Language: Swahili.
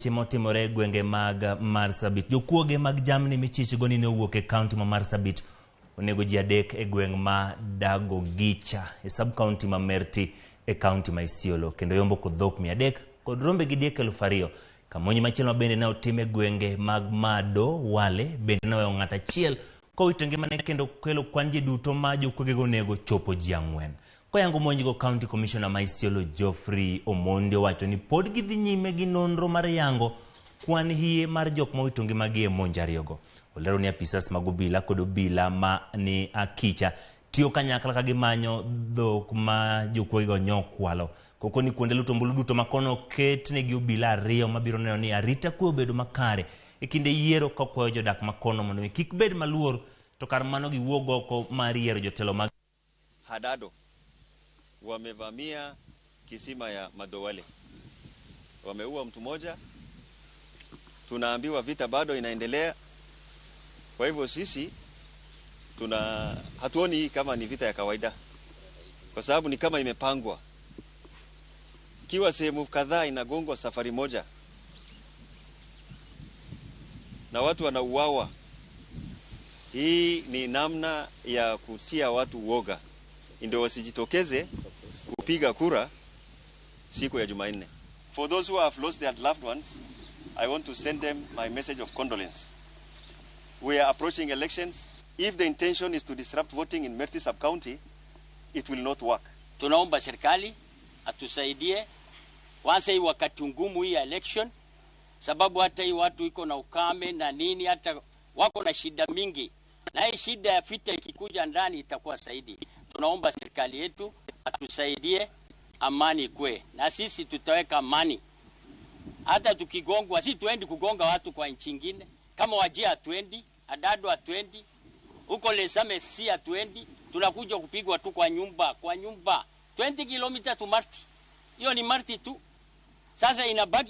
Timore gwenge mag Marsabit. Jokuoge mag jamni michich goni ne owuok e county ma Marsabit onego ji adek e gweng ma Dago Gicha e sub county ma Merti e county ma Isiolo kendo yombo kod dhok 300 kod rombe gi diek 2000. Kamonyi machielo bende ne otime gwenge mag Mado Wale bende ne oweyo ng'at achiel kowito ngimane kendo kelo kwan ji duto ma jokuoge go nego chopo ji 4. Koyango monj go county commissioner ma Isiolo Geoffrey Omondi wacho ni pod gidhi nyime gi nonro mar yango kwan hie mar jok ma owito ngimagi e monj ariyogo. Olero ni apisas mag obila kod obila ma ni Akicha tiyo kanyakla ka gimanyo dhok ma jokuoge go nyokwalo. Koko ni kuonde luto mbulu duto makono ket ne gi obila 2 mabiro neno ni arita kwe obedo makare e kinde yiero kokwayo jodak makono mondo kik bed maluor to kar mano giwuog oko mar yiero jotelo mag Hadado wamevamia kisima ya Madowale. Wameua mtu mmoja. Tunaambiwa vita bado inaendelea. Kwa hivyo sisi hatuoni kama ni vita ya kawaida. Kwa sababu ni kama imepangwa. Kiwa sehemu kadhaa inagongwa safari moja na watu wanauawa, hii ni namna ya kutia watu uoga ndio wasijitokeze kupiga kura siku ya Jumanne. For those who have lost their loved ones, I want to send them my message of condolence. We are approaching elections. If the intention is to disrupt voting in Merti sub-county, it will not work. Tunaomba serikali atusaidie kwanza hii wakati ngumu hii election, sababu hata hii watu iko na ukame na nini, hata wako na shida mingi, na hii shida ya vita ikikuja ndani itakuwa zaidi. Tunaomba serikali yetu atusaidie amani kwe, na sisi tutaweka amani. Hata tukigongwa, si tuendi kugonga watu kwa nchi nyingine. Kama Wajir hatuendi, Adado hatuendi, huko Lesame si hatuendi, tunakuja kupigwa tu kwa nyumba. 20 kilomita tu Marti. Hiyo ni Marti tu. Sasa inabaki